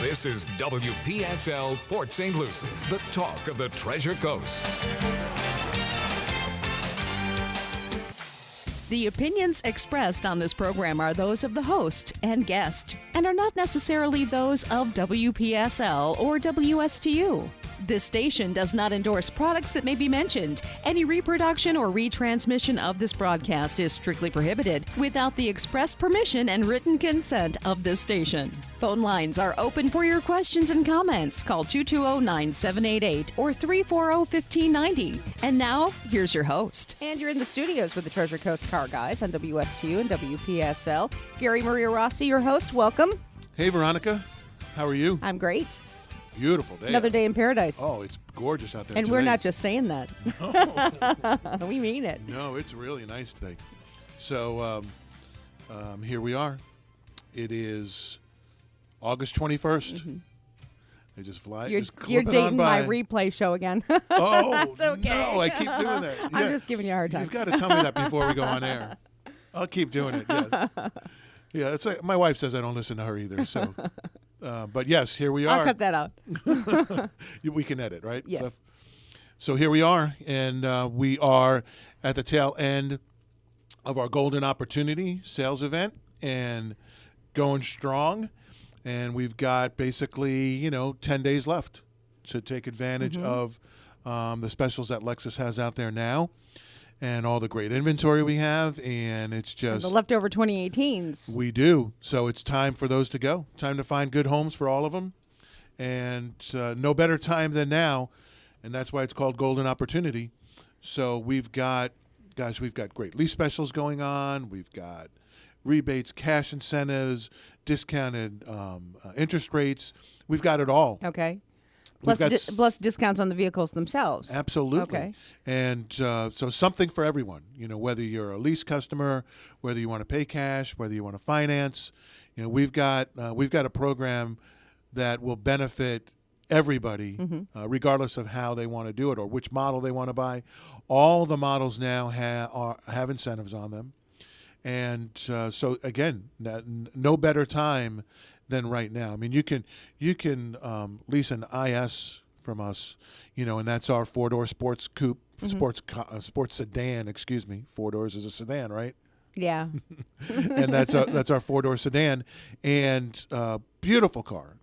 This is WPSL Port St. Lucie, the talk of the Treasure Coast. The opinions expressed on this program are those of the host and guest and are not necessarily those of WPSL or WSTU. This station does not endorse products that may be mentioned. Any reproduction or retransmission of this broadcast is strictly prohibited without the express permission and written consent of this station. Phone lines are open for your questions and comments. Call 220-9788 or 340-1590. And now, here's your host. And you're in the studios with the Treasure Coast Car Guys on WSTU and WPSL. Gary Mariarossi, your host. Welcome. Hey, Veronica. How are you? I'm great. Beautiful day. Another day in paradise. Oh, it's gorgeous out there and today. we're not just saying that. No. We mean it. No, it's really nice today. So here we are. It is August 21st. Mm-hmm. They just fly. You're dating my replay show again. Oh, that's okay. No, I keep doing that. Yeah. I'm just giving you a hard time. You've got to tell me that before we go on air. I'll keep doing it, yes. Yeah, it's like my wife says I don't listen to her either, so... but yes, here we are. I'll cut that out. We can edit, right? Yes. So here we are, and we are at the tail end of our Golden Opportunity sales event and going strong. And we've got basically, 10 days left to take advantage of the specials that Lexus has out there now. And all the great inventory we have, and it's just... And the leftover 2018s. We do. So it's time for those to go. Time to find good homes for all of them. And no better time than now, and that's why it's called Golden Opportunity. So we've got great lease specials going on. We've got rebates, cash incentives, discounted interest rates. We've got it all. Okay. Plus discounts on the vehicles themselves. Absolutely. Okay. And so something for everyone, whether you're a lease customer, whether you want to pay cash, whether you want to finance, we've got a program that will benefit everybody, regardless of how they want to do it or which model they want to buy. All the models now have incentives on them. And so again, no better time than right now. I mean, you can lease an IS from us, and that's our four-door sports coupe, sports sedan. Excuse me, 4 doors is a sedan, right? Yeah. And that's our four-door sedan, and beautiful car.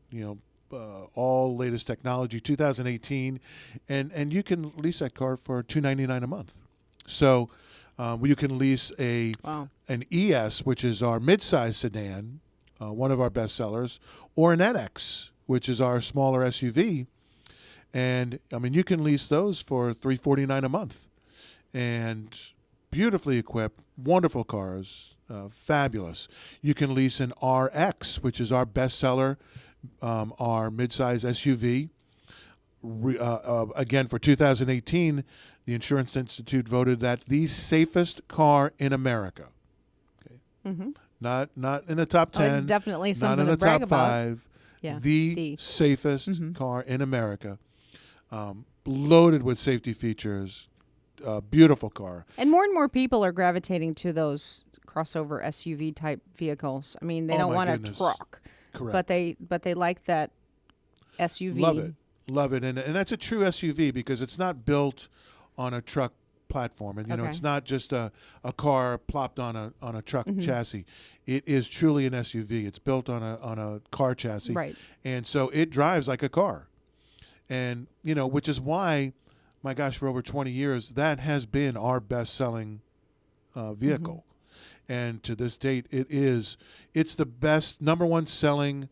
All latest technology, 2018, and you can lease that car for $299 a month. So you can lease an ES, which is our mid-size sedan. One of our best sellers, or an NX, which is our smaller SUV. And, you can lease those for $349 a month. And beautifully equipped, wonderful cars, fabulous. You can lease an RX, which is our best seller, our midsize SUV. Again, for 2018, the Insurance Institute voted that the safest car in America. Okay. Mm-hmm. Not in the top 10. It's definitely something not in to the brag top about. 5. Yeah. The safest car in America. Loaded with safety features. Beautiful car. And more people are gravitating to those crossover SUV type vehicles. I mean, they don't want a truck. Correct. But they like that SUV. Love it. And that's a true SUV because it's not built on a truck platform, and it's not just a car plopped on a truck chassis. It is truly an SUV. It's built on a car chassis, right? And so it drives like a car, and which is why, my gosh, for over 20 years that has been our best-selling vehicle, and to this date it's the best number one selling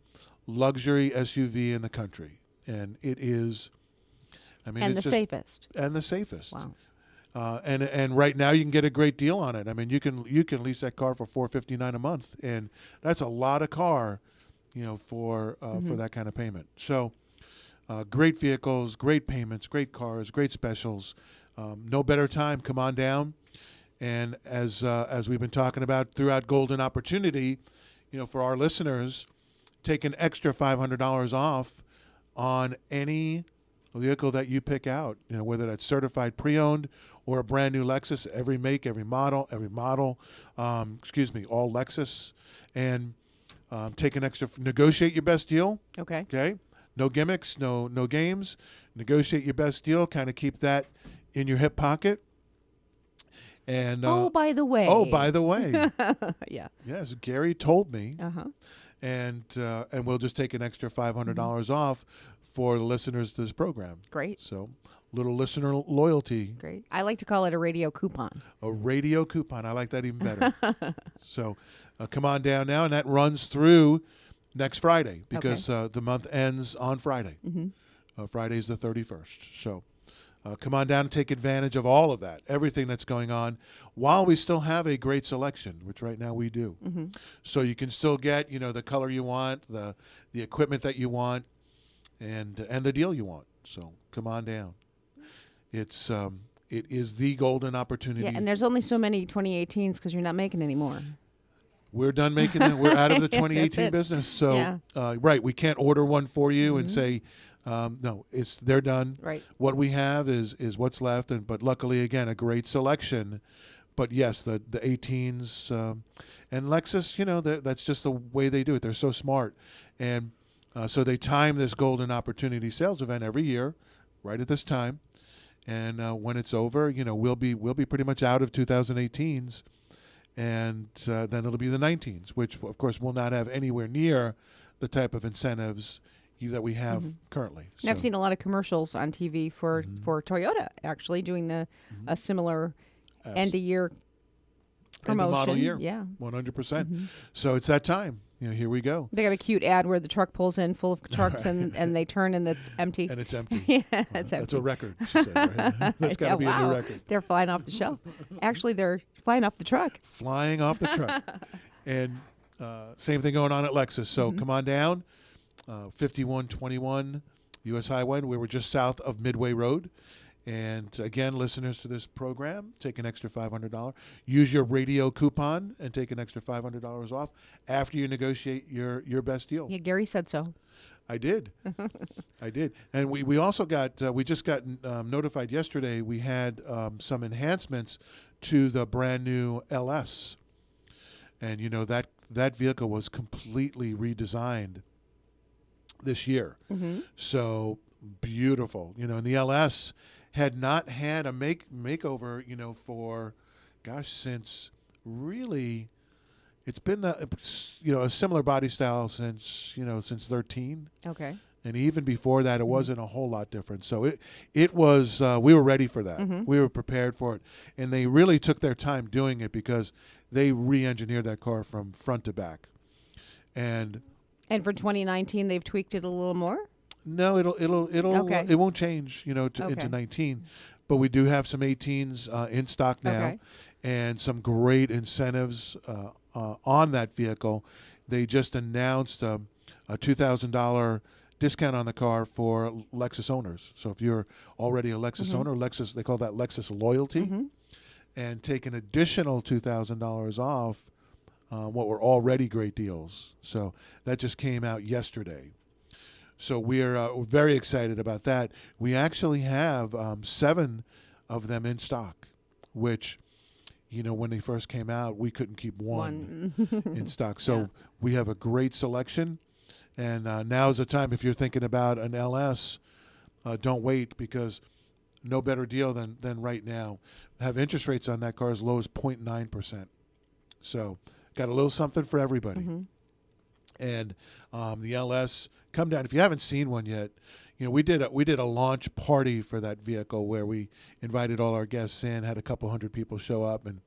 luxury SUV in the country, and it is. And the safest. And the safest. Wow. And right now you can get a great deal on it. I mean, you can lease that car for $459 a month, and that's a lot of car, for that kind of payment. So, great vehicles, great payments, great cars, great specials. No better time. Come on down, and as we've been talking about throughout Golden Opportunity, for our listeners, take an extra $500 off on any vehicle that you pick out, whether that's certified pre-owned or a brand new Lexus, every make, every model, all Lexus. And Take an extra, negotiate your best deal. Okay. Okay. No gimmicks, no games. Negotiate your best deal. Kind of keep that in your hip pocket. And Oh, by the way. Yeah. Yes, Gary told me. Uh-huh. And we'll just take an extra $500 off for the listeners to this program. Great. So, little listener loyalty. Great. I like to call it a radio coupon. A radio coupon. I like that even better. So, come on down now, and that runs through next Friday because the month ends on Friday. Friday's the 31st. So, come on down and take advantage of all of that, everything that's going on, while we still have a great selection, which right now we do. So you can still get, the color you want, the equipment that you want, and the deal you want. So come on down. It is the golden opportunity. Yeah, and there's only so many 2018s because you're not making any more. We're done making it. We're out of the 2018 That's it. business. So, right, we can't order one for you and say, no, they're done. Right. What we have is what's left, but luckily, again, a great selection. But yes, the 18s and Lexus, that's just the way they do it. They're so smart, and so they time this golden opportunity sales event every year, right at this time. And when it's over, we'll be pretty much out of 2018s, and then it'll be the 19s, which of course will not have anywhere near the type of incentives that we have currently. And I've seen a lot of commercials on TV for Toyota actually doing a similar end of year promotion. End of model year. Yeah. 100%. So it's that time. Here we go. They got a cute ad where the truck pulls in full of trucks and they turn and it's empty. And it's empty. Yeah, it's That's empty. a record, she said, right? That's got to be a new record. They're flying off the shelf. Actually, they're flying off the truck. Flying off the truck. And same thing going on at Lexus. So come on down. 5121 U.S. Highway. We were just south of Midway Road. And again, listeners to this program, take an extra $500. Use your radio coupon and take an extra $500 off after you negotiate your best deal. Yeah, Gary said so. I did. I did. And we also got, we just got notified yesterday, we had some enhancements to the brand new LS. And, that vehicle was completely redesigned this year. So beautiful. And the LS had not had a makeover, for, since really, it's been a similar body style since 13. Okay. And even before that, it wasn't a whole lot different. So it was, we were ready for that. We were prepared for it. And they really took their time doing it because they re-engineered that car from front to back. And for 2019, they've tweaked it a little more? No, Okay. it won't change, into 19. But we do have some 18s in stock now, and some great incentives on that vehicle. They just announced a $2,000 discount on the car for Lexus owners. So if you're already a Lexus owner, Lexus, they call that Lexus Loyalty, and take an additional $2,000 off what were already great deals. So that just came out yesterday. So we're very excited about that. We actually have 7 of them in stock, which, when they first came out, we couldn't keep one in stock. So we have a great selection. And now's the time, if you're thinking about an LS, don't wait, because no better deal than right now. Have interest rates on that car as low as 0.9%. So got a little something for everybody. And the LS, come down. If you haven't seen one yet, we did a launch party for that vehicle where we invited all our guests in, had a couple hundred people show up, and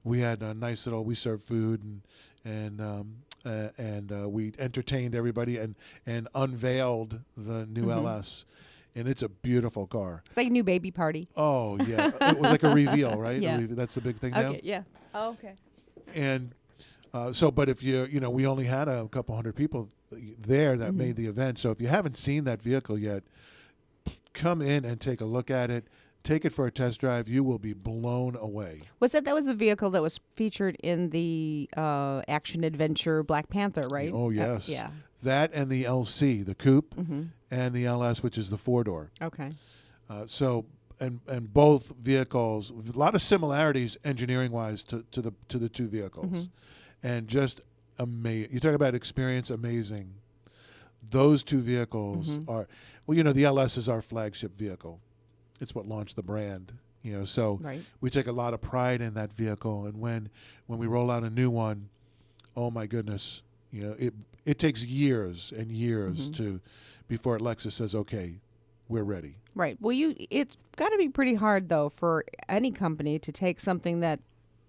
we had a nice little. We served food and we entertained everybody and unveiled the new LS, and it's a beautiful car. It's like a new baby party. Oh yeah, it was like a reveal, right? Yeah. That's the big thing now. Okay. Yeah. Oh, okay. And but if we only had a couple hundred people there that made the event. So if you haven't seen that vehicle yet, come in and take a look at it. Take it for a test drive. You will be blown away. That was a vehicle that was featured in the action adventure Black Panther, right? Oh yes. Yeah. That and the LC, the coupe, and the LS, which is the 4-door. Okay. So both vehicles, a lot of similarities engineering wise to the two vehicles, and just amazing. You talk about experience, amazing. Those two vehicles are, well, the LS is our flagship vehicle. It's what launched the brand, so Right. we take a lot of pride in that vehicle. And when we roll out a new one, oh my goodness, it takes years and years before Lexus says, okay, we're ready. Right. Well, it's got to be pretty hard though for any company to take something that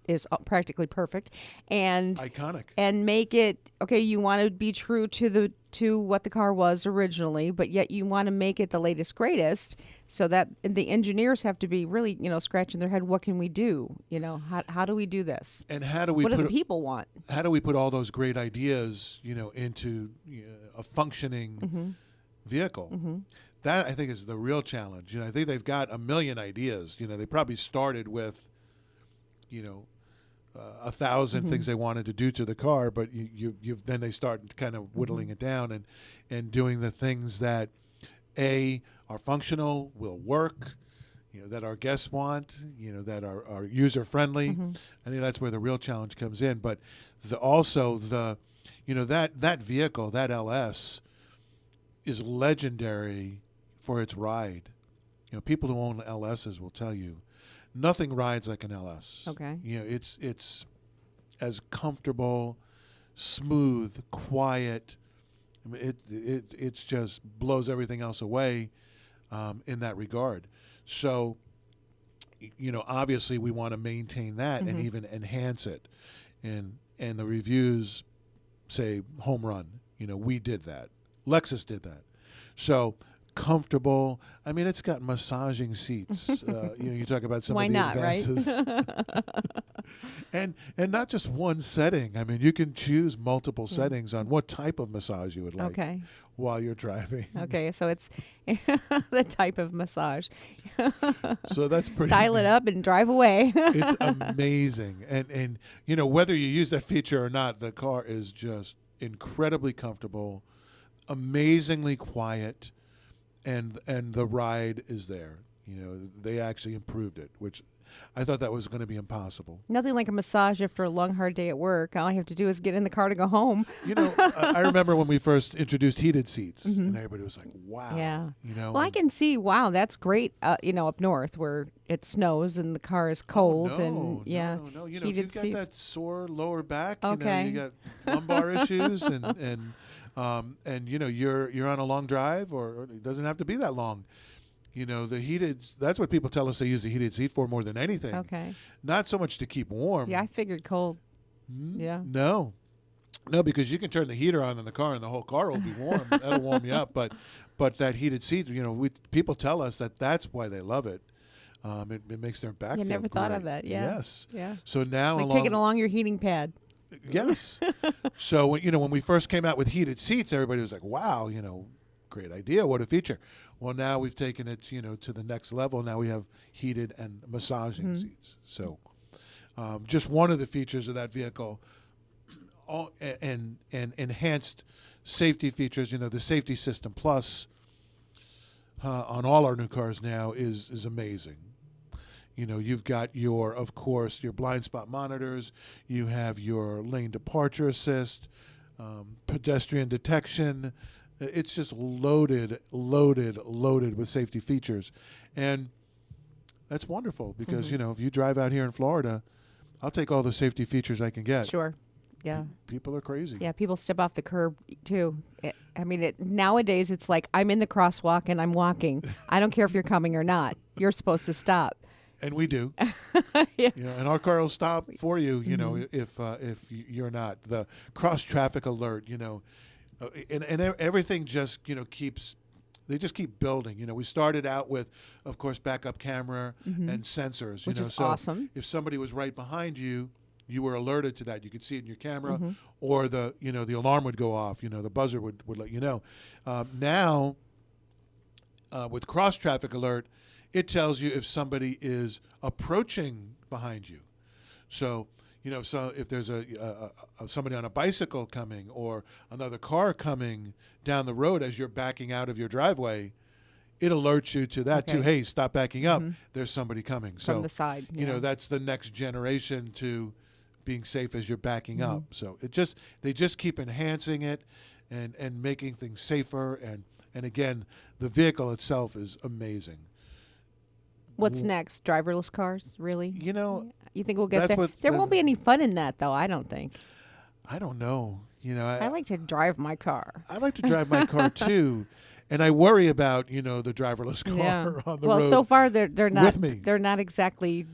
is practically perfect and Iconic. and make it okay. You want to be true to what the car was originally, but yet you want to make it the latest, greatest. So that the engineers have to be really, scratching their head. What can we do? How do we do this? And how do we What do put the people want? how do we put all those great ideas, into a functioning vehicle? That I think is the real challenge. I think they've got a million ideas. They probably started with, 1,000 things they wanted to do to the car, but then they start kind of whittling it down and doing the things that are functional, will work, that our guests want, that are user friendly. I think that's where the real challenge comes in. But that vehicle, that LS, is legendary for its ride. People who own LSs will tell you nothing rides like an LS. Okay. It's as comfortable, smooth, quiet. I mean, it just blows everything else away in that regard. So, obviously we want to maintain that and even enhance it. And the reviews say home run. We did that. Lexus did that. So comfortable. I mean, it's got massaging seats. You talk about some Why of the not, right? advances. and not just one setting. I mean, you can choose multiple settings on what type of massage you would like Okay. while you're driving. Okay. So it's the type of massage. So that's pretty Dial it up and drive away. It's amazing. And whether you use that feature or not, the car is just incredibly comfortable, amazingly quiet, and the ride is there. They actually improved it, which I thought that was going to be impossible. Nothing like a massage after a long, hard day at work. All I have to do is get in the car to go home. I remember when we first introduced heated seats, and everybody was like, wow. Yeah. Well, I can see, wow, that's great, up north where it snows and the car is cold. No. If you've got seats. that sore lower back, Okay. you got lumbar issues, and you're on a long drive, or it doesn't have to be that long. The heated, that's what people tell us they use the heated seat for more than anything. Okay. Not so much to keep warm. Yeah, I figured cold. Yeah. No, because you can turn the heater on in the car and the whole car will be warm. That'll warm you up. But that heated seat, people tell us that's why they love it. It makes their back feel never thought of great. that. Yeah. Yes. Yeah. So now Like taking along your heating pad. Yes. So when we first came out with heated seats, everybody was like, "Wow, great idea, what a feature." Well, now we've taken it, to the next level. Now we have heated and massaging seats. So, just one of the features of that vehicle, and enhanced safety features. The Safety System Plus on all our new cars now is amazing. You've got of course, your blind spot monitors. You have your lane departure assist, pedestrian detection. It's just loaded with safety features. And that's wonderful because, if you drive out here in Florida, I'll take all the safety features I can get. Sure. Yeah. People are crazy. Yeah, people step off the curb too. Nowadays it's like I'm in the crosswalk and I'm walking. I don't care if you're coming or not. You're supposed to stop. And we do. Yeah. And our car will stop for you, if you're not. The cross traffic alert, and everything just, they just keep building. We started out with, of course, backup camera and sensors. Which is so awesome. If somebody was right behind you, you were alerted to that. You could see it in your camera, or the alarm would go off. The buzzer would let you know. Now, with cross traffic alert, it tells you if somebody is approaching behind you. So, if there's somebody on a bicycle coming or another car coming down the road as you're backing out of your driveway, it alerts you to that too. Hey, stop backing up. There's somebody coming. From the side. That's the next generation to being safe as you're backing up. So they just keep enhancing it and making things safer. And again, the vehicle itself is amazing. What's next? Driverless cars, really? You think we'll get there? There won't be any fun in that, though. I don't think. I don't know. I like to drive my car. I like to drive my car too, and I worry about the driverless car on the road. Well, so far they're not. With me. They're not exactly.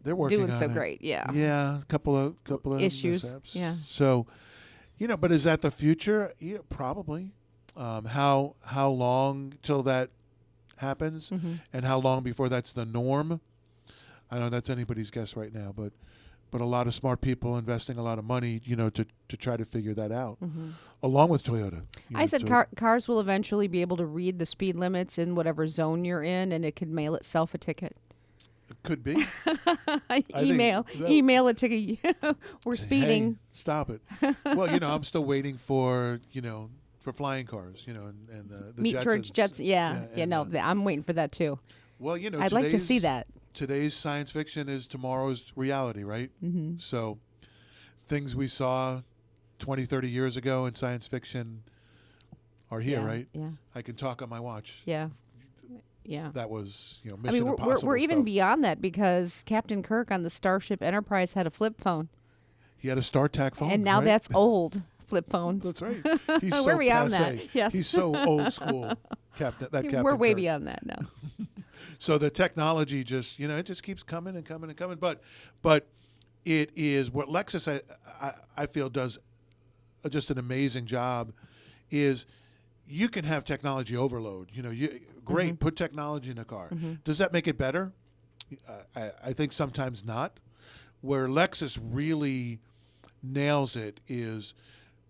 They're working doing on so it. great. Yeah. Yeah, a couple of issues. mishaps. Yeah. So, but is that the future? Yeah, probably. How long till that happens, and how long before that's the norm? I know that's anybody's guess right now, but a lot of smart people investing a lot of money, to try to figure that out, along with Toyota. I said cars will eventually be able to read the speed limits in whatever zone you're in, and it could mail itself a ticket. It could be. Email a ticket. We're speeding. Hey, stop it. Well, I'm still waiting for for flying cars, and the Meet Jetsons. Jets. Yeah. No, I'm waiting for that too. Well, I'd like to see that. Today's science fiction is tomorrow's reality, right? Mm-hmm. So things we saw 20, 30 years ago in science fiction are here, right? Yeah. I can talk on my watch. Yeah. Yeah. That was, Mission Impossible we're even stuff. beyond that, because Captain Kirk on the Starship Enterprise had a flip phone. He had a StarTAC phone, and now right? that's old. Flip phones. That's right. He's so we're beyond passe. that. Yes. He's so old school. Captain We're way Kirk. beyond that now. So the technology just, it just keeps coming and coming and coming. But it is what Lexus, I feel, does just an amazing job, is you can have technology overload. Great, put technology in a car. Does that make it better? I think sometimes not. Where Lexus really nails it is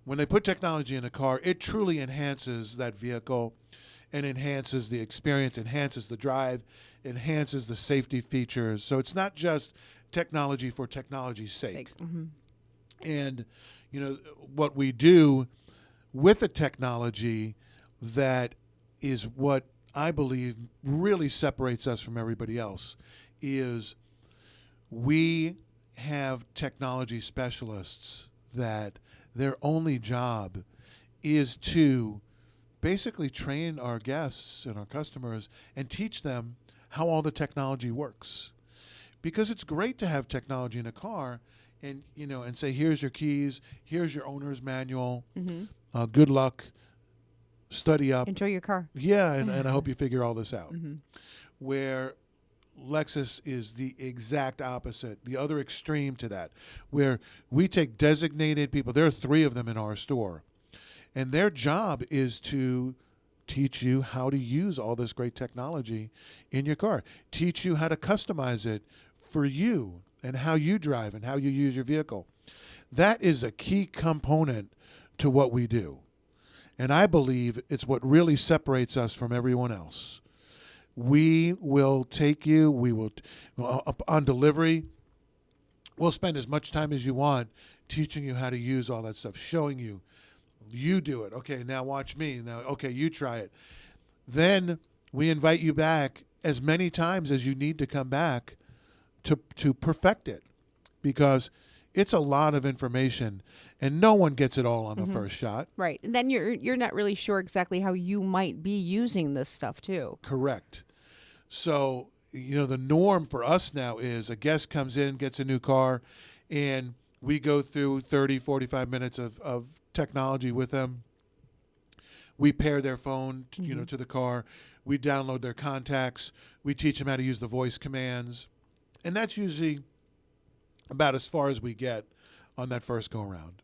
when they put technology in a car, it truly enhances that vehicle and enhances the experience, enhances the drive, enhances the safety features. So it's not just technology for technology's sake. And, what we do with the technology, that is what I believe really separates us from everybody else, is we have technology specialists that their only job is to basically train our guests and our customers and teach them how all the technology works. Because it's great to have technology in a car and say, here's your keys, here's your owner's manual, good luck, study up. Enjoy your car. Yeah, and I hope you figure all this out. Where Lexus is the exact opposite, the other extreme to that, where we take designated people. There are 3 of them in our store. And their job is to teach you how to use all this great technology in your car, teach you how to customize it for you and how you drive and how you use your vehicle. That is a key component to what we do. And I believe it's what really separates us from everyone else. We will take you, on delivery, we'll spend as much time as you want teaching you how to use all that stuff, showing you. You do it. Okay, now watch me. Now, okay, you try it. Then we invite you back as many times as you need to come back to perfect it, because it's a lot of information and no one gets it all on the first shot. Right. And then you're not really sure exactly how you might be using this stuff too. Correct. So, the norm for us now is a guest comes in, gets a new car, and we go through 30, 45 minutes of technology with them. We pair their phone, to the car. We download their contacts. We teach them how to use the voice commands. And that's usually about as far as we get on that first go-around.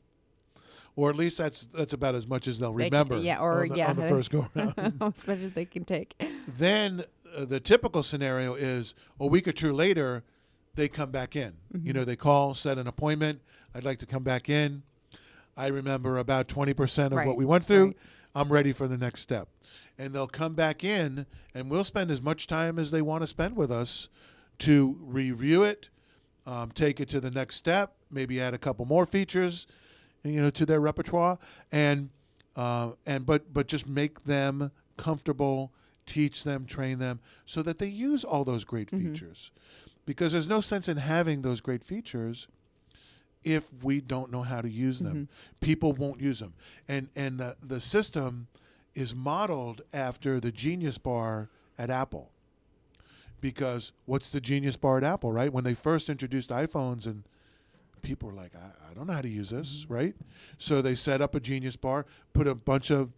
Or at least that's about as much as they'll remember on the first go-around. As much as they can take. Then the typical scenario is a week or 2 later, they come back in. They call, set an appointment. I'd like to come back in. I remember about 20% of what we went through. Right. I'm ready for the next step. And they'll come back in, and we'll spend as much time as they want to spend with us to review it, take it to the next step, maybe add a couple more features, to their repertoire, but just make them comfortable, teach them, train them, so that they use all those great features. Because there's no sense in having those great features if we don't know how to use them. People won't use them. And the system is modeled after the Genius Bar at Apple. Because what's the Genius Bar at Apple, right? When they first introduced iPhones, and people were like, I don't know how to use this, right? So they set up a Genius Bar, put a bunch of,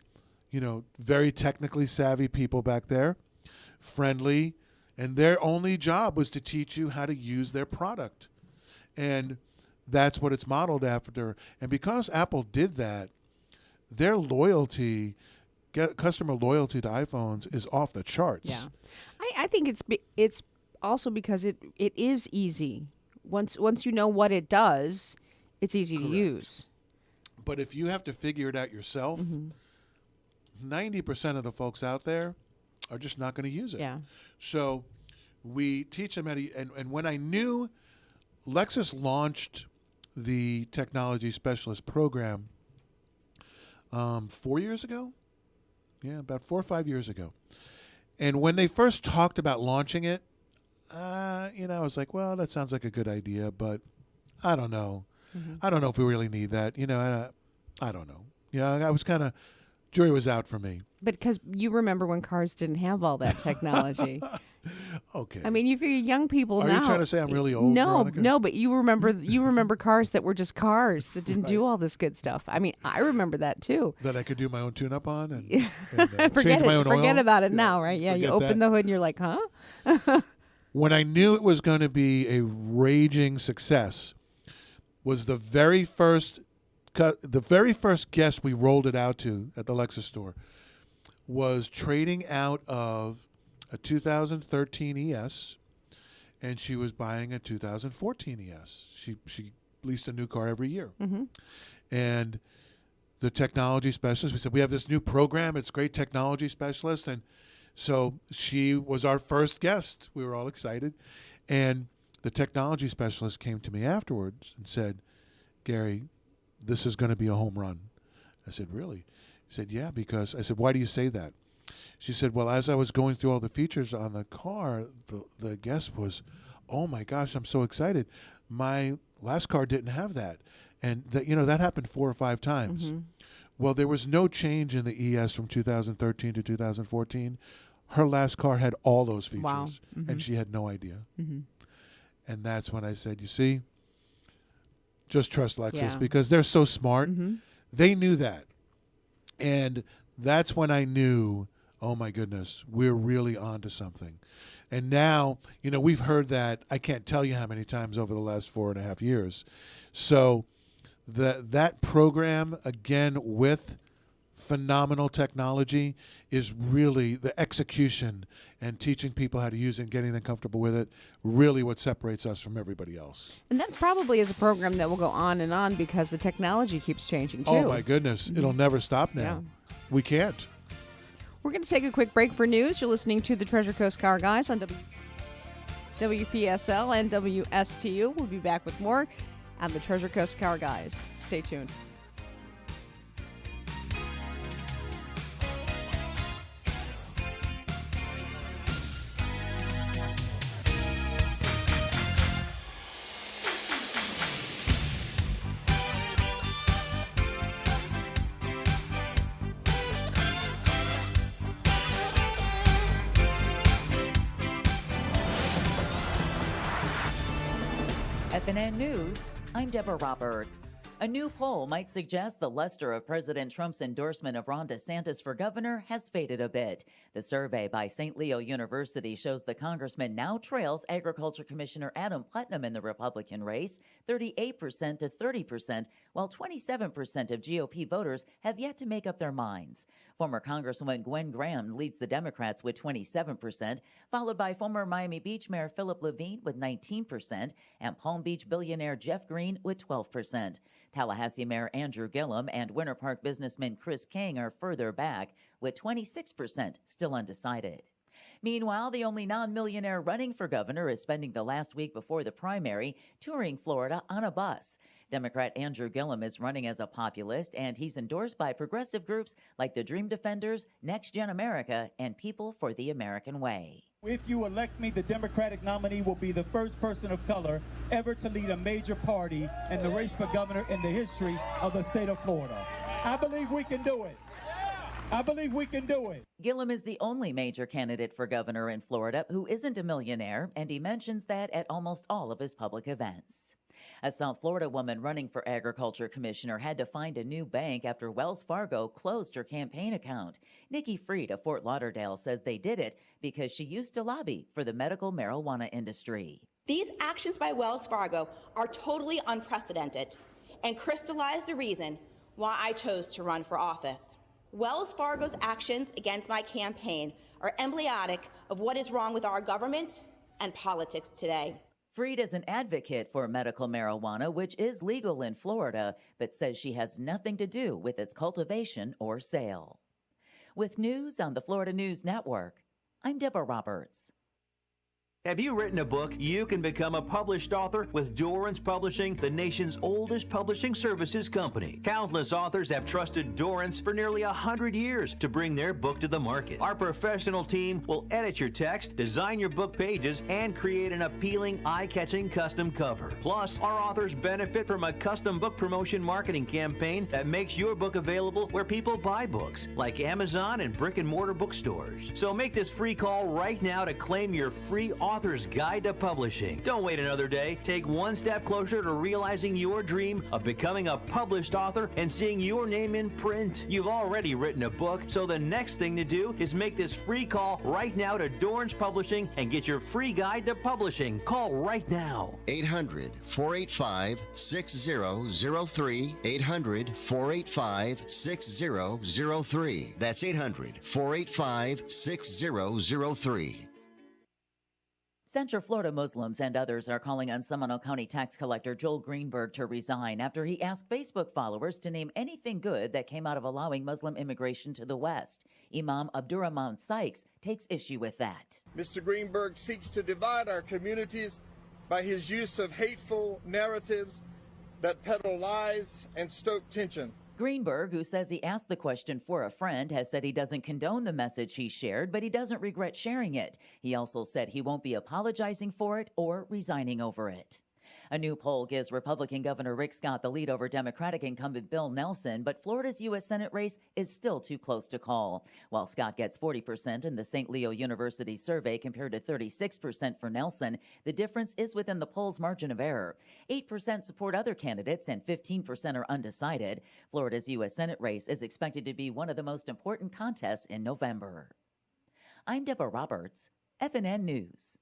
very technically savvy people back there, friendly, and their only job was to teach you how to use their product. And that's what it's modeled after. And because Apple did that, their customer loyalty to iPhones is off the charts. Yeah, I think it's also because it is easy. Once you know what it does, it's easy to use. But if you have to figure it out yourself, 90% of the folks out there are just not going to use it. Yeah. So we teach them and when I knew Lexus launched the technology specialist program 4 years ago. Yeah, about 4 or 5 years ago. And when they first talked about launching it, I was like, well, that sounds like a good idea, but I don't know. I don't know if we really need that. I don't know. I was kind of, jury was out for me. But because you remember when cars didn't have all that technology. Okay. I mean, you figure young people now. Are you trying to say I'm really old, Veronica? No, but you remember cars that were just cars that didn't do all this good stuff. I mean, I remember that too. That I could do my own tune-up on and forget change my own oil. Forget about it now, right? Yeah, you open the hood and you're like, huh? When I knew it was going to be a raging success, was the very first guest we rolled it out to at the Lexus store was trading out of a 2013 ES, and she was buying a 2014 ES. She leased a new car every year. And the technology specialist, we said, we have this new program. It's great technology specialist. And so she was our first guest. We were all excited. And the technology specialist came to me afterwards and said, Gary, this is going to be a home run. I said, really? He said, yeah, because I said, why do you say that? She said, well, as I was going through all the features on the car, the guest was, oh my gosh, I'm so excited. My last car didn't have that. And that happened 4 or 5 times. Well, there was no change in the ES from 2013 to 2014. Her last car had all those features, and she had no idea. And that's when I said, you see, just trust Lexus because they're so smart. They knew that. And that's when I knew, oh my goodness, we're really onto something. And now, we've heard that, I can't tell you how many times over the last 4.5 years. So that program, again, with phenomenal technology, is really the execution and teaching people how to use it and getting them comfortable with it, really what separates us from everybody else. And that probably is a program that will go on and on because the technology keeps changing, too. Oh, my goodness. It'll never stop now. Yeah. We can't. We're going to take a quick break for news. You're listening to the Treasure Coast Car Guys on WPSL and WSTU. We'll be back with more on the Treasure Coast Car Guys. Stay tuned. FNN News, I'm Deborah Roberts. A new poll might suggest the luster of President Trump's endorsement of Ron DeSantis for governor has faded a bit. The survey by St. Leo University shows the congressman now trails Agriculture Commissioner Adam Putnam in the Republican race, 38% to 30%, while 27% of GOP voters have yet to make up their minds. Former Congresswoman Gwen Graham leads the Democrats with 27%, followed by former Miami Beach Mayor Philip Levine with 19%, and Palm Beach billionaire Jeff Green with 12%. Tallahassee Mayor Andrew Gillum and Winter Park businessman Chris King are further back, with 26% still undecided. Meanwhile, the only non-millionaire running for governor is spending the last week before the primary touring Florida on a bus. Democrat Andrew Gillum is running as a populist, and he's endorsed by progressive groups like the Dream Defenders, Next Gen America, and People for the American Way. If you elect me, the Democratic nominee will be the first person of color ever to lead a major party in the race for governor in the history of the state of Florida. I believe we can do it. I believe we can do it. Gillum is the only major candidate for governor in Florida who isn't a millionaire, and he mentions that at almost all of his public events. A South Florida woman running for agriculture commissioner had to find a new bank after Wells Fargo closed her campaign account. Nikki Freed of Fort Lauderdale says they did it because she used to lobby for the medical marijuana industry. These actions by Wells Fargo are totally unprecedented and crystallize the reason why I chose to run for office. Wells Fargo's actions against my campaign are emblematic of what is wrong with our government and politics today. Freed is an advocate for medical marijuana, which is legal in Florida, but says she has nothing to do with its cultivation or sale. With news on the Florida News Network, I'm Deborah Roberts. Have you written a book? You can become a published author with Dorrance Publishing, the nation's oldest publishing services company. Countless authors have trusted Dorrance for nearly 100 years to bring their book to the market. Our professional team will edit your text, design your book pages, and create an appealing, eye-catching custom cover. Plus, our authors benefit from a custom book promotion marketing campaign that makes your book available where people buy books, like Amazon and brick-and-mortar bookstores. So make this free call right now to claim your free Author's Guide to Publishing. Don't wait another day. Take one step closer to realizing your dream of becoming a published author and seeing your name in print. You've already written a book, so the next thing to do is make this free call right now to Dorrance Publishing and get your free guide to publishing. Call right now. 800-485-6003. 800-485-6003. That's 800-485-6003. Central Florida Muslims and others are calling on Seminole County tax collector Joel Greenberg to resign after he asked Facebook followers to name anything good that came out of allowing Muslim immigration to the West. Imam Abdurrahman Sykes takes issue with that. Mr. Greenberg seeks to divide our communities by his use of hateful narratives that peddle lies and stoke tension. Greenberg, who says he asked the question for a friend, has said he doesn't condone the message he shared, but he doesn't regret sharing it. He also said he won't be apologizing for it or resigning over it. A new poll gives Republican Governor Rick Scott the lead over Democratic incumbent Bill Nelson, but Florida's U.S. Senate race is still too close to call. While Scott gets 40% in the St. Leo University survey compared to 36% for Nelson, the difference is within the poll's margin of error. 8% support other candidates and 15% are undecided. Florida's U.S. Senate race is expected to be one of the most important contests in November. I'm Deborah Roberts, FNN News.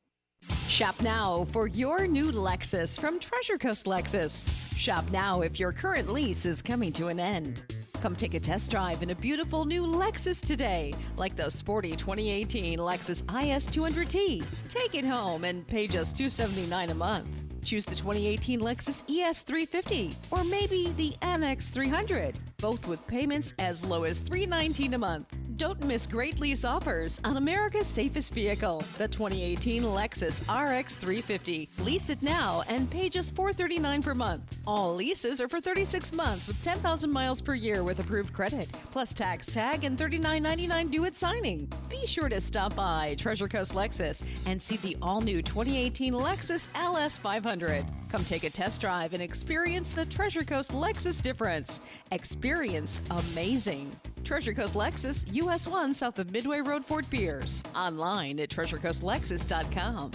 Shop now for your new Lexus from Treasure Coast Lexus. Shop now if your current lease is coming to an end. Come take a test drive in a beautiful new Lexus today, like the sporty 2018 Lexus IS 200T. Take it home and pay just $279 a month. Choose the 2018 Lexus ES 350 or maybe the NX 300, both with payments as low as $319 a month. Don't miss great lease offers on America's safest vehicle, the 2018 Lexus RX 350. Lease it now and pay just $439 per month. All leases are for 36 months with 10,000 miles per year with approved credit, plus tax tag and $39.99 due at signing. Be sure to stop by Treasure Coast Lexus and see the all-new 2018 Lexus LS 500. Come take a test drive and experience the Treasure Coast Lexus difference. Experience amazing. Treasure Coast Lexus, US 1 south of Midway Road, Fort Pierce. Online at treasurecoastlexus.com.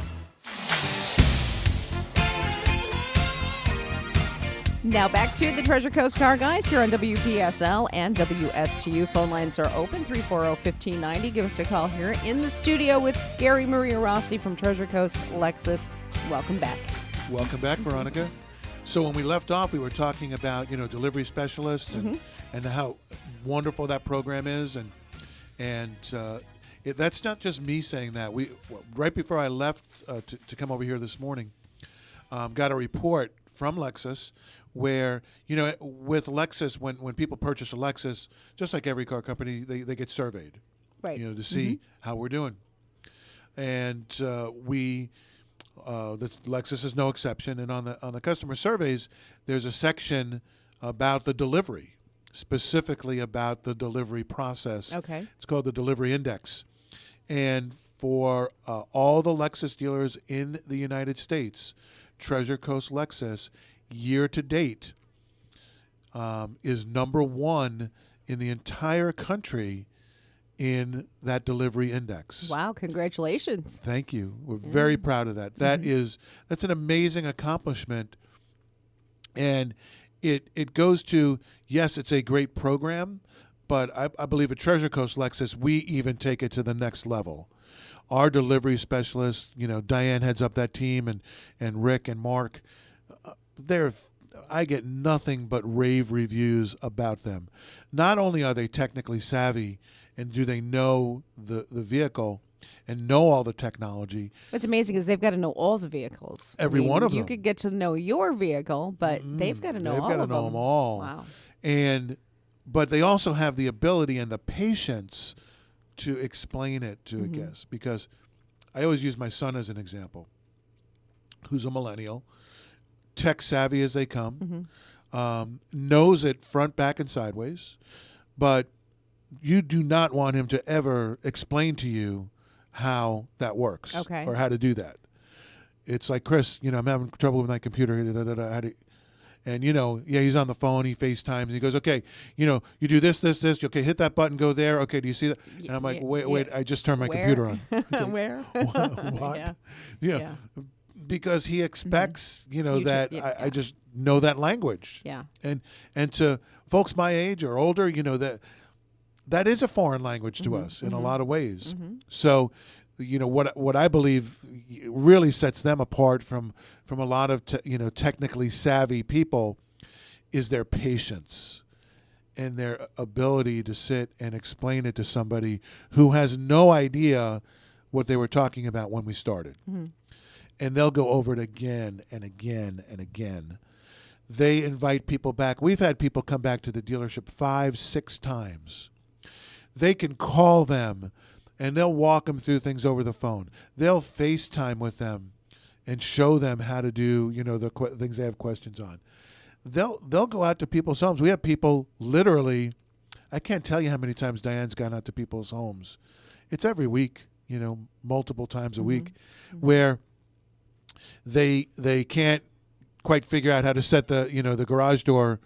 Now back to the Treasure Coast Car Guys here on WPSL and WSTU. Phone lines are open, 340-1590. Give us a call here in the studio with Gary Mariarossi from Treasure Coast Lexus. Welcome back. Welcome back, Veronica. So when we left off, we were talking about, delivery specialists and how wonderful that program is. And that's not just me saying that. Right before I left to come over here this morning, got a report from Lexus where, with Lexus, when people purchase a Lexus, just like every car company, they get surveyed, right? To see how we're doing. And the Lexus is no exception. And on the customer surveys, there's a section about the delivery, specifically about the delivery process. Okay. It's called the delivery index. And for all the Lexus dealers in the United States. Treasure Coast Lexus, year to date, is number one in the entire country in that delivery index. Wow, congratulations. Thank you. We're very proud of that. That's an amazing accomplishment. And it goes to, yes, it's a great program, but I believe at Treasure Coast Lexus, we even take it to the next level. Our delivery specialists, Diane heads up that team, and Rick and Mark, I get nothing but rave reviews about them. Not only are they technically savvy and do they know the vehicle and know all the technology. What's amazing is they've got to know all the vehicles. Every one of them. You could get to know your vehicle, but they've got to know all of them. They've got to know them all. Wow. But they also have the ability and the patience to explain it to a guest, because I always use my son as an example, who's a millennial, tech savvy as they come, knows it front, back, and sideways, but you do not want him to ever explain to you how that works or how to do that. It's like, Chris, I'm having trouble with my computer. And, he's on the phone, he FaceTimes, he goes, okay, you do this, okay, hit that button, go there, okay, do you see that? And I'm like, wait, I just turned my computer on. Okay. Where? What? Yeah. Because he expects, that I just know that language. Yeah. And to folks my age or older, that is a foreign language to us in a lot of ways. So, what I believe really sets them apart from a lot of technically savvy people is their patience and their ability to sit and explain it to somebody who has no idea what they were talking about when we started. And they'll go over it again and again and again. They invite people back. We've had people come back to the dealership 5-6 times. They can call them, and they'll walk them through things over the phone. They'll FaceTime with them and show them how to do, the things they have questions on. They'll go out to people's homes. We have people literally, I can't tell you how many times Diane's gone out to people's homes. It's every week, multiple times a week, where they can't quite figure out how to set the garage door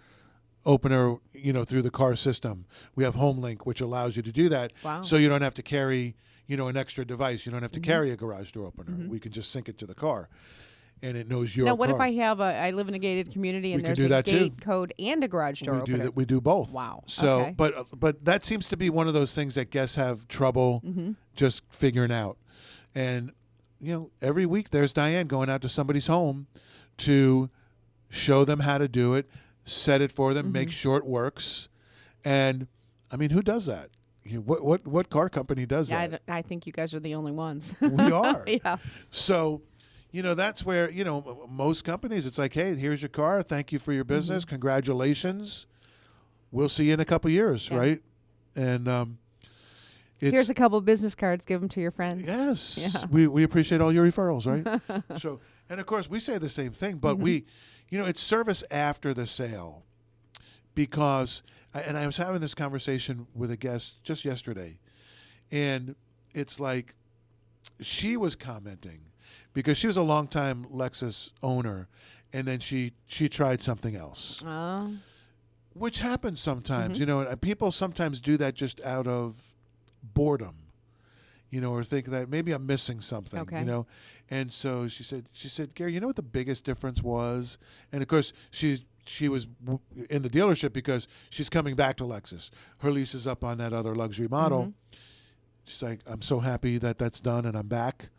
opener, through the car system. We have HomeLink, which allows you to do that. Wow. So you don't have to carry, an extra device. You don't have to carry a garage door opener. We can just sync it to the car, and it knows your Now, what car. if I live in a gated community and We can there's do a that gate too. code and a garage door opener? We do both. Wow. So, Okay. but that seems to be one of those things that guests have trouble just figuring out. And, every week there's Diane going out to somebody's home to show them how to do it, set it for them, make sure it works. And I mean, who does that? What car company does that? I think you guys are the only ones. We are. Yeah. So, that's where, most companies, it's like, hey, here's your car. Thank you for your business. Congratulations. We'll see you in a couple years, right? And here's a couple of business cards. Give them to your friends. Yes. Yeah. We appreciate all your referrals, right? So, and of course, we say the same thing, but we, it's service after the sale, because, and I was having this conversation with a guest just yesterday, and it's like she was commenting because she was a longtime Lexus owner, and then she tried something else, which happens sometimes. And people sometimes do that just out of boredom, or think that maybe I'm missing something, And so she said, Gary, what the biggest difference was? And of course, she was in the dealership because she's coming back to Lexus. Her lease is up on that other luxury model. She's like, I'm so happy that that's done and I'm back.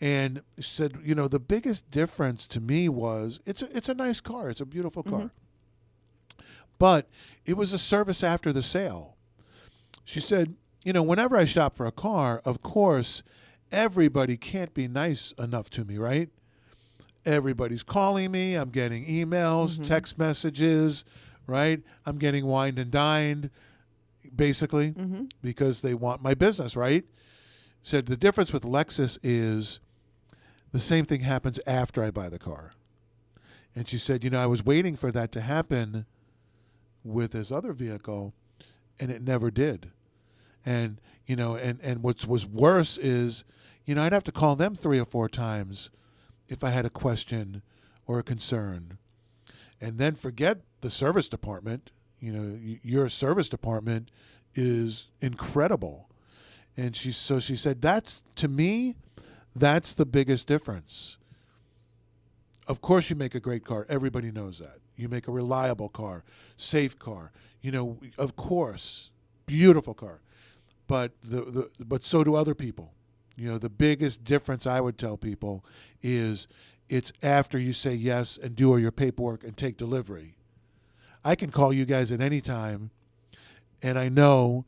And she said, the biggest difference to me was it's a nice car. It's a beautiful car. But it was a service after the sale. She said, whenever I shop for a car, of course, everybody can't be nice enough to me, right? Everybody's calling me. I'm getting emails, text messages, right? I'm getting wined and dined, basically, because they want my business, right? Said the difference with Lexus is the same thing happens after I buy the car. And she said, I was waiting for that to happen with this other vehicle, and it never did. And and what was worse is, I'd have to call them 3 or 4 times if I had a question or a concern. And then forget the service department. Your service department is incredible. And she said, to me, that's the biggest difference. Of course you make a great car. Everybody knows that. You make a reliable car, safe car. Of course, beautiful car. But but so do other people. The biggest difference I would tell people is it's after you say yes and do all your paperwork and take delivery. I can call you guys at any time, and I know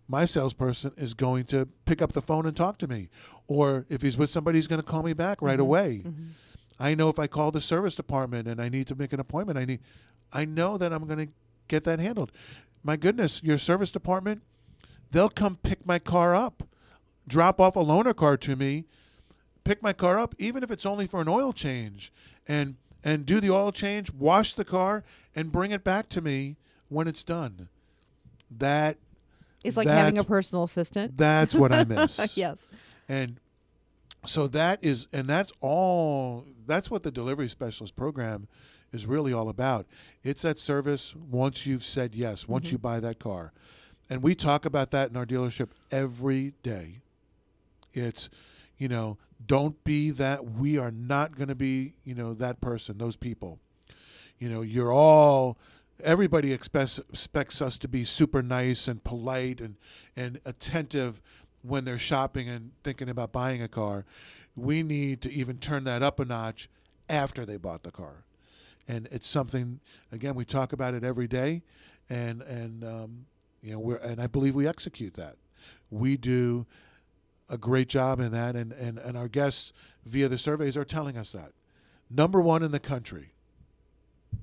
my salesperson is going to pick up the phone and talk to me. Or if he's with somebody, he's going to call me back right away. Mm-hmm. I know if I call the service department and I need to make an appointment, I know that I'm going to get that handled. My goodness, your service department, they'll come pick my car up, drop off a loaner car to me, pick my car up, even if it's only for an oil change, and do the oil change, wash the car, and bring it back to me when it's done. It's like having a personal assistant. That's what I miss. Yes. And so that's what the delivery specialist program is really all about. It's that service once you've said yes, once you buy that car. And we talk about that in our dealership every day. It's, don't be that. We are not going to be, that person, those people. Everybody expects us to be super nice and polite and attentive when they're shopping and thinking about buying a car. We need to even turn that up a notch after they bought the car. And it's something, again, we talk about it every day, and I believe we execute that. We do a great job in that, and our guests via the surveys are telling us that. Number 1 in the country.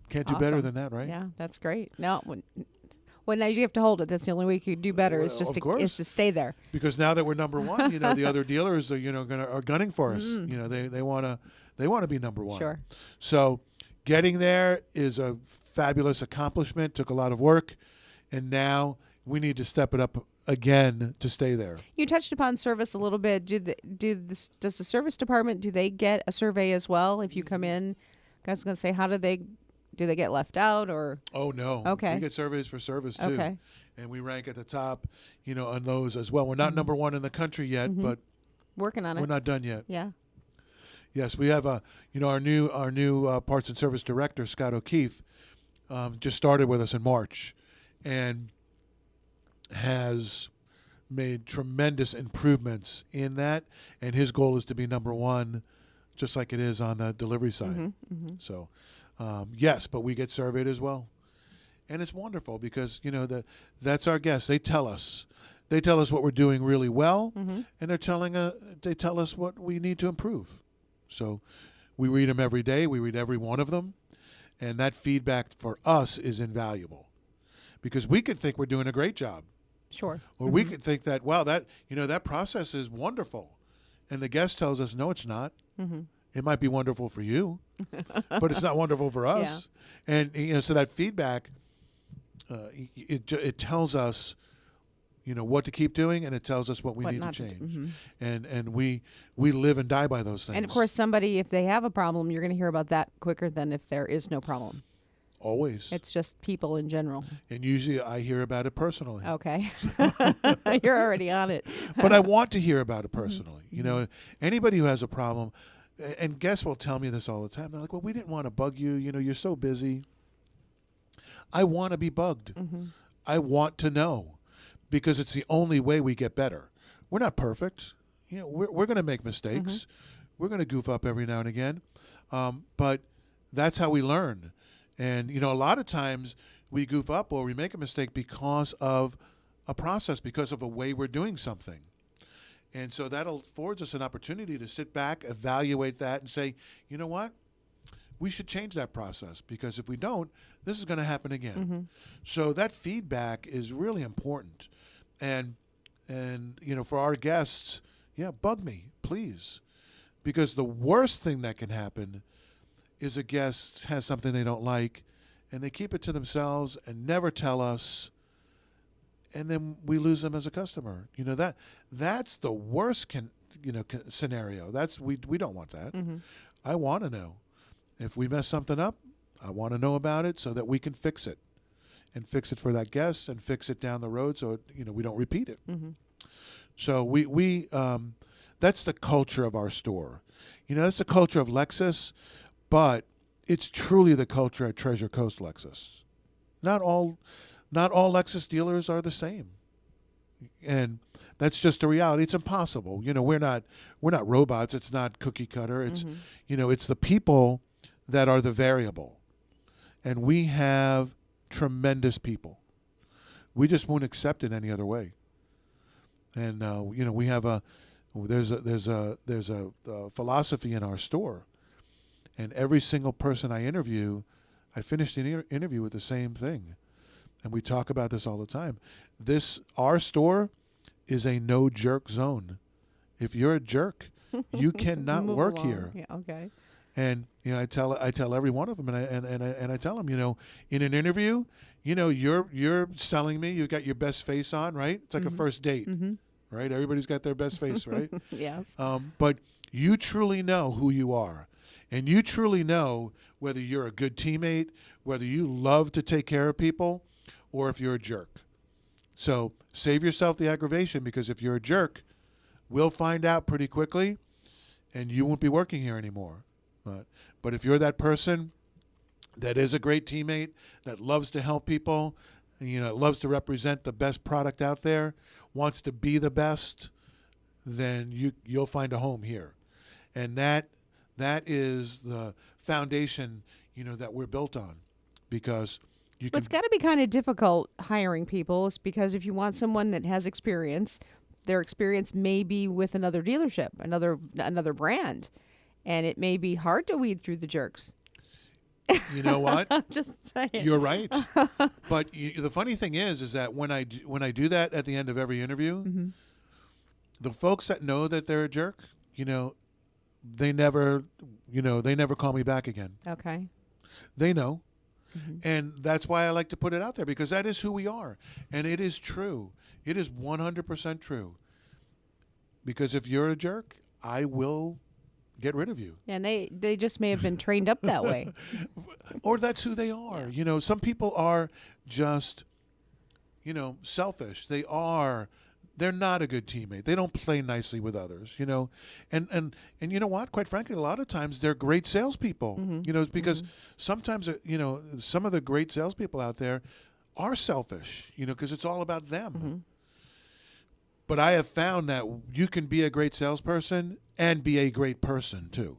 Can't do better than that, right? Yeah, that's great. No, now you have to hold it. That's the only way you could do better is just to stay there. Because now that we're number 1, the other dealers are are gunning for us. They want to be number 1. Sure. So getting there is a fabulous accomplishment. Took a lot of work, and now we need to step it up again to stay there. You touched upon service a little bit. Does the service department, do they get a survey as well if you come in? I was going to say, do they get left out or? Oh, no. Okay. We get surveys for service too. Okay. And we rank at the top, on those as well. We're not number 1 in the country yet, but working on it. We're not done yet. Yeah. Yes, we have our new parts and service director, Scott O'Keefe, just started with us in March, and has made tremendous improvements in that. And his goal is to be number 1, just like it is on the delivery side. So, yes, but we get surveyed as well, and it's wonderful because that's our guests. They tell us what we're doing really well, and they tell us what we need to improve. So we read them every day. We read every one of them, and that feedback for us is invaluable because we could think we're doing a great job. Sure. Or we could think that, wow, that process is wonderful, and the guest tells us, no, it's not. It might be wonderful for you, but it's not wonderful for us. Yeah. And so that feedback, it tells us, what to keep doing, and it tells us what we need to change. And we live and die by those things. And of course, somebody, if they have a problem, you're going to hear about that quicker than if there is no problem. Always. It's just people in general. And usually I hear about it personally. Okay. You're already on it. But I want to hear about it personally. Anybody who has a problem, and guests will tell me this all the time. They're like, well, we didn't want to bug you. You're so busy. I want to be bugged. I want to know because it's the only way we get better. We're not perfect. We're going to make mistakes. We're going to goof up every now and again. But that's how we learn. And, a lot of times we goof up or we make a mistake because of a process, because of a way we're doing something. And so that affords us an opportunity to sit back, evaluate that, and say, you know what? We should change that process because if we don't, this is going to happen again. So that feedback is really important. And for our guests, bug me, please. Because the worst thing that can happen is a guest has something they don't like, and they keep it to themselves and never tell us. and then we lose them as a customer. That's the worst scenario. We don't want that. Mm-hmm. I want to know if we mess something up. I want to know about it so that we can fix it, and fix it for that guest, and fix it down the road so we don't repeat it. Mm-hmm. So we that's the culture of our store. That's the culture of Lexus, but it's truly the culture at Treasure Coast Lexus. Not all Lexus dealers are the same, and that's just a reality. It's impossible. We're not robots. It's not cookie cutter. It's it's the people that are the variable, and we have tremendous people. We just won't accept it any other way. And we have there's a philosophy in our store, and every single person I interview, I finish the interview with the same thing, and we talk about this all the time. Our store is a no jerk zone. If you're a jerk, you cannot work along. here. Yeah, okay. And I tell every one of them, and I tell them, in an interview, you're selling me. You've got your best face on, right? It's like a first date, right? Everybody's got their best face, right? Yes. But you truly know who you are, and you truly know whether you're a good teammate, whether you love to take care of people, or if you're a jerk. So save yourself the aggravation, because if you're a jerk, we'll find out pretty quickly, and you won't be working here anymore. But if you're that person that is a great teammate, that loves to help people, loves to represent the best product out there, wants to be the best, then you'll find a home here. And that is the foundation, that we're built on, because It's got to be kind of difficult hiring people, is because if you want someone that has experience, their experience may be with another dealership, another brand. And it may be hard to weed through the jerks. You know what? Just saying. You're right. But the funny thing is that when I do that at the end of every interview, the folks that know that they're a jerk, they never call me back again. Okay. They know. And that's why I like to put it out there, because that is who we are. And it is true. It is 100% true. Because if you're a jerk, I will get rid of you. And they just may have been trained up that way. Or that's who they are. Yeah. Some people are just, selfish. They're not a good teammate. They don't play nicely with others, And you know what? Quite frankly, a lot of times they're great salespeople, because sometimes, some of the great salespeople out there are selfish, because it's all about them. But I have found that you can be a great salesperson and be a great person too.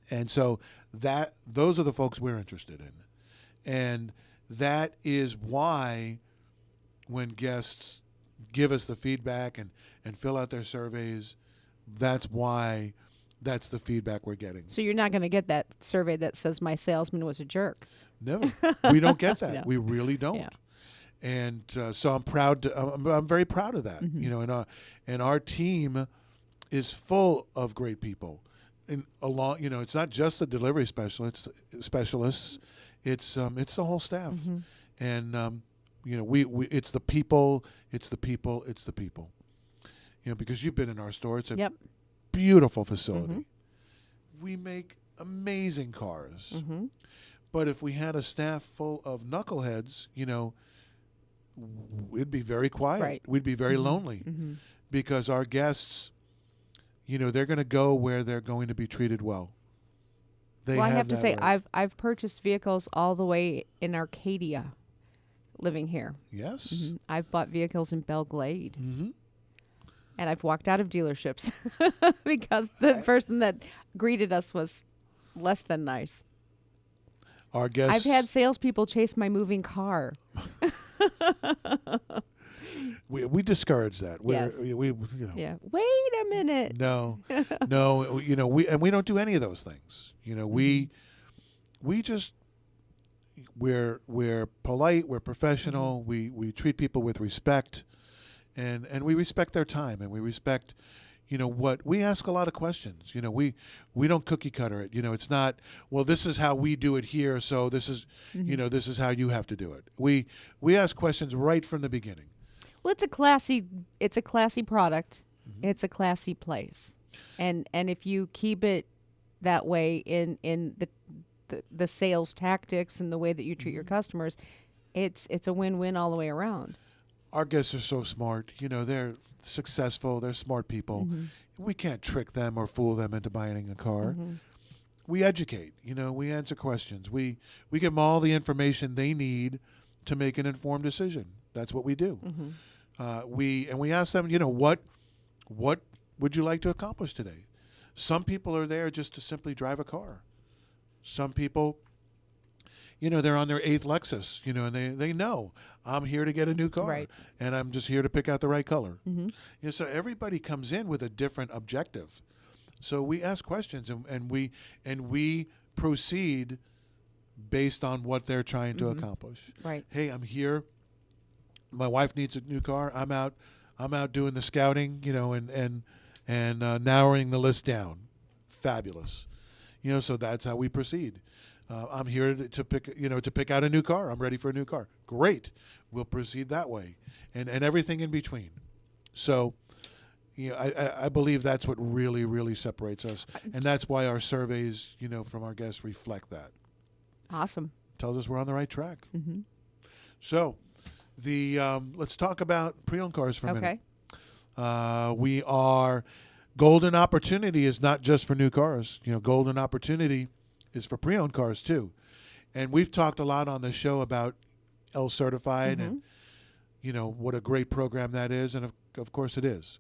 And so those are the folks we're interested in. And that is why when guests give us the feedback and fill out their surveys, that's the feedback we're getting. So you're not going to get that survey that says my salesman was a jerk. Never. We don't get that. No. We really don't. Yeah. And so I'm very proud of that. And our team is full of great people. And it's not just the delivery specialists. It's the whole staff. And we it's the people. Because you've been in our store. It's a beautiful facility. We make amazing cars. But if we had a staff full of knuckleheads, it'd be very quiet. Right. We'd be very lonely, because our guests, they're going to go where they're going to be treated well. I have to say, right. I've purchased vehicles all the way in Arcadia, living here. Yes. I've bought vehicles in Belle Glade. And I've walked out of dealerships because the person that greeted us was less than nice. Our guests. I've had salespeople chase my moving car. We discourage that. Yes. Yeah. Wait a minute. No, we don't do any of those things. We just we're polite. We're professional. We treat people with respect, and we respect their time, and we respect. What we ask a lot of questions. We don't cookie cutter it. It's not, well, this is how we do it here, so this is, this is how you have to do it. We ask questions right from the beginning. Well, it's a classy product. It's a classy place, and if you keep it that way in the sales tactics and the way that you treat your customers, it's a win-win all the way around. Our guests are so smart. They're successful. They're smart people. We can't trick them or fool them into buying a car. We educate. We answer questions. We give them all the information they need to make an informed decision. That's what we do. We ask them, what would you like to accomplish today? Some people are there just to simply drive a car. Some people, they're on their 8th Lexus, and they know I'm here to get a new car, Right. and I'm just here to pick out the right color. So everybody comes in with a different objective. So we ask questions, and we proceed based on what they're trying to accomplish. Right. Hey, I'm here. My wife needs a new car. I'm out doing the scouting, and narrowing the list down. Fabulous. So that's how we proceed. I'm here to pick out a new car. I'm ready for a new car. Great. We'll proceed that way, and everything in between. So, I believe that's what really, really separates us, and that's why our surveys, from our guests reflect that. Awesome. Tells us we're on the right track. So, let's talk about pre-owned cars for a minute. We are golden opportunity is not just for new cars. Golden opportunity is for pre-owned cars too. And we've talked a lot on the show about L Certified and what a great program that is, and of course it is.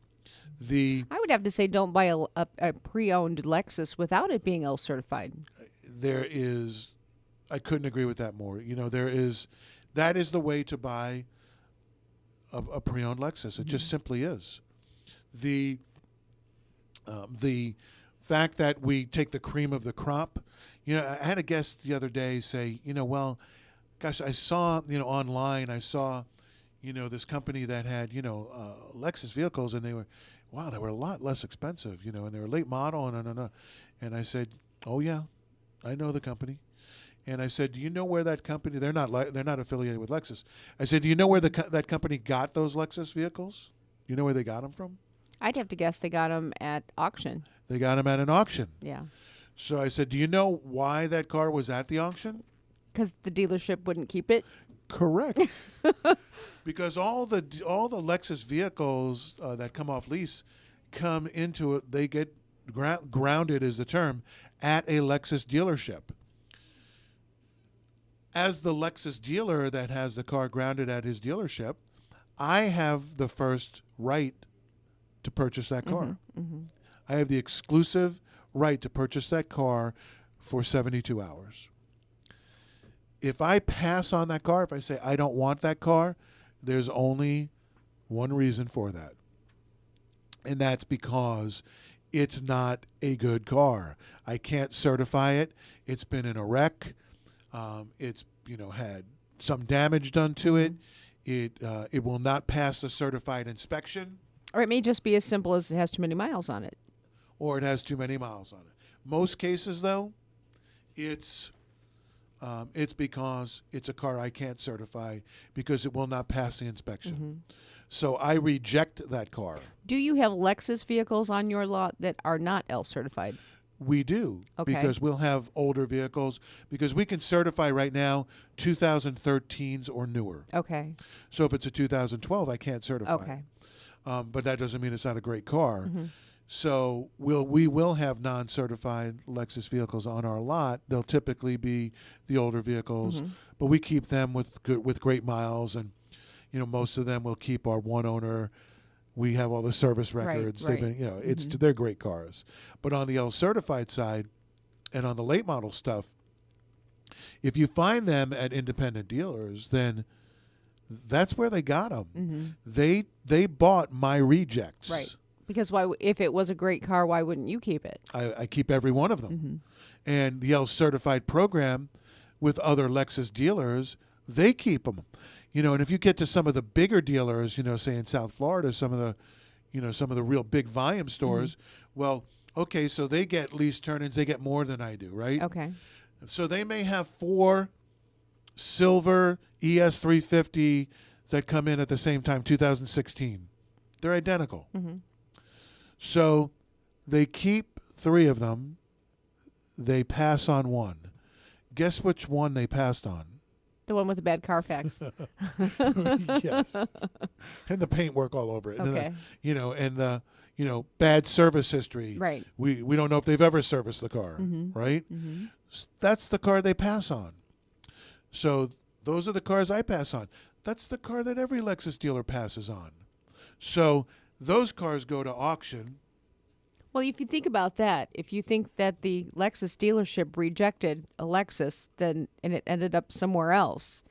I would have to say don't buy a pre-owned Lexus without it being L Certified. I couldn't agree with that more. That is the way to buy a pre-owned Lexus. It just simply is. The fact that we take the cream of the crop. I had a guest the other day say, well, gosh, I saw, online, I saw, this company that had, Lexus vehicles, and they were a lot less expensive, and they were late model, and I said, oh yeah, I know the company. And I said, do you know where that company, they're not affiliated with Lexus. I said, do you know where that company got those Lexus vehicles? You know where they got them from? I'd have to guess they got them at auction. They got them at an auction. Yeah. So I said, do you know why that car was at the auction? Because the dealership wouldn't keep it. Correct. Because all the Lexus vehicles that come off lease come into it. They get grounded, is the term, at a Lexus dealership. As the Lexus dealer that has the car grounded at his dealership, I have the first right to purchase that car. I have the exclusive right to purchase that car for 72 hours. If I pass on that car, if I say I don't want that car, there's only one reason for that. And that's because it's not a good car. I can't certify it. It's been in a wreck. It's had some damage done to it. It will not pass the certified inspection. Or it may just be as simple as it has too many miles on it. Or it has too many miles on it. Most cases, though, it's because it's a car I can't certify because it will not pass the inspection. So I reject that car. Do you have Lexus vehicles on your lot that are not L certified? We do, okay. Because we'll have older vehicles, because we can certify right now 2013s or newer. Okay. So if it's a 2012, I can't certify. Okay. But that doesn't mean it's not a great car. So we will have non-certified Lexus vehicles on our lot. They'll typically be the older vehicles, but we keep them with great miles, and most of them will keep our one owner. We have all the service records. Right. They've been, they're great cars. But on the L certified side, and on the late model stuff, if you find them at independent dealers, then that's where they got them. They bought my rejects. Right. Because if it was a great car, why wouldn't you keep it? I keep every one of them. And the L certified program with other Lexus dealers, they keep them. And if you get to some of the bigger dealers, say in South Florida, some of the real big volume stores, well, okay, so they get lease turn-ins, they get more than I do, right? Okay. So they may have 4 silver ES350 that come in at the same time, 2016. They're identical. Mm-hmm. So they keep 3 of them. They pass on 1. Guess which one they passed on? The one with the bad Carfax. Yes. And the paintwork all over it. Okay. And the bad service history. Right. We don't know if they've ever serviced the car, right? Mm-hmm. That's the car they pass on. So those are the cars I pass on. That's the car that every Lexus dealer passes on. So those cars go to auction. Well, if you think about that, if you think that the Lexus dealership rejected a Lexus and it ended up somewhere else,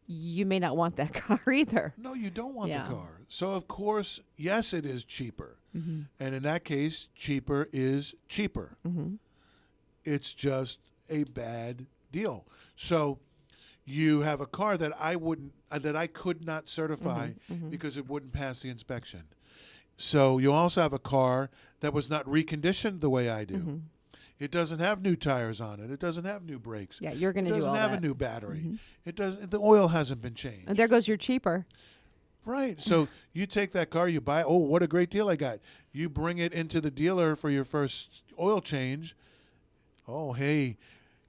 you may not want that car either. No, you don't want the car. So, of course, yes, it is cheaper. Mm-hmm. And in that case, cheaper is cheaper. Mm-hmm. It's just a bad deal. So you have a car that I could not certify because it wouldn't pass the inspection. So you also have a car that was not reconditioned the way I do. Mm-hmm. It doesn't have new tires on it. It doesn't have new brakes. Yeah, you're going to do all that. It doesn't have a new battery. It doesn't. The oil hasn't been changed. And there goes your cheaper. Right. So you take that car, you buy. Oh, what a great deal I got! You bring it into the dealer for your first oil change. Oh, hey,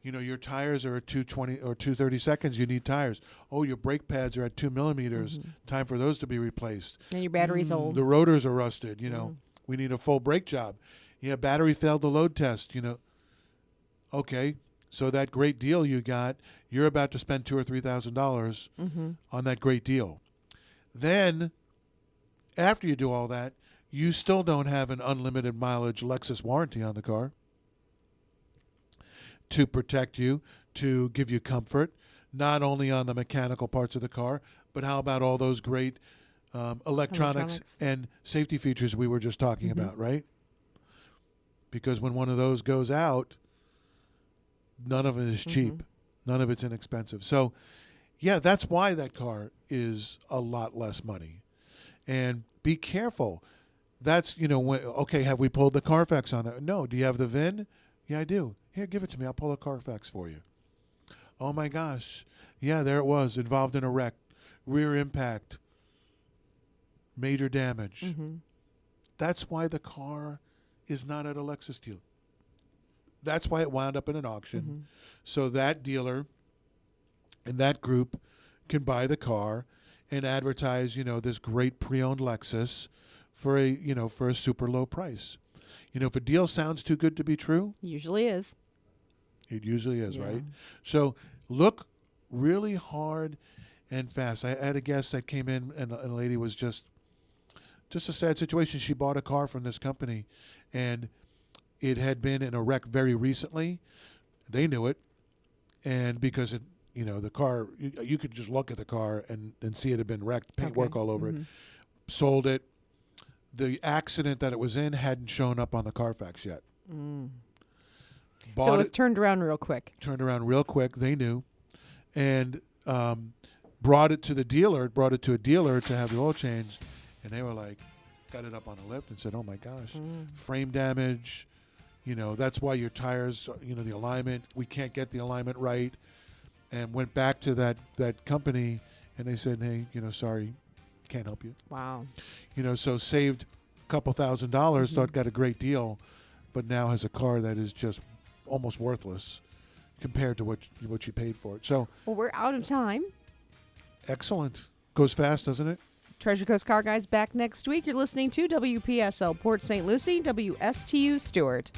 your tires are at 220 or 230 seconds. You need tires. Oh, your brake pads are at 2 millimeters. Time for those to be replaced. And your battery's old. The rotors are rusted. We need a full brake job. Yeah, battery failed the load test. Okay, so that great deal you got, you're about to spend $2,000 or $3,000 on that great deal. Then, after you do all that, you still don't have an unlimited mileage Lexus warranty on the car to protect you, to give you comfort, not only on the mechanical parts of the car, but how about all those great electronics and safety features we were just talking about, right? Because when one of those goes out, none of it is cheap. None of it's inexpensive. So, yeah, that's why that car is a lot less money. And be careful. That's, have we pulled the Carfax on that? No. Do you have the VIN? Yeah, I do. Here, give it to me. I'll pull the Carfax for you. Oh, my gosh. Yeah, there it was. Involved in a wreck. Rear impact. Major damage. That's why the car is not at a Lexus dealer. That's why it wound up in an auction. So that dealer and that group can buy the car and advertise, this great pre-owned Lexus for a super low price. If a deal sounds too good to be true, usually is. It usually is, right? So look really hard and fast. I had a guest that came in, and a lady was just a sad situation. She bought a car from this company, and it had been in a wreck very recently. They knew it, and because the car, you could just look at the car and see it had been wrecked, paintwork all over it. Sold it. The accident that it was in hadn't shown up on the Carfax yet. So it was turned around real quick. They knew, and brought it to a dealer to have the oil changed, and they were like, got it up on the lift and said, oh my gosh, frame damage. That's why your tires, the alignment, we can't get the alignment right. And went back to that company, and they said, hey, sorry, can't help you. Wow. So saved a couple $1,000s, thought got a great deal, but now has a car that is just almost worthless compared to what you paid for it. So, well, we're out of time. Excellent. Goes fast, doesn't it? Treasure Coast Car Guys back next week. You're listening to WPSL Port St. Lucie, WSTU Stewart.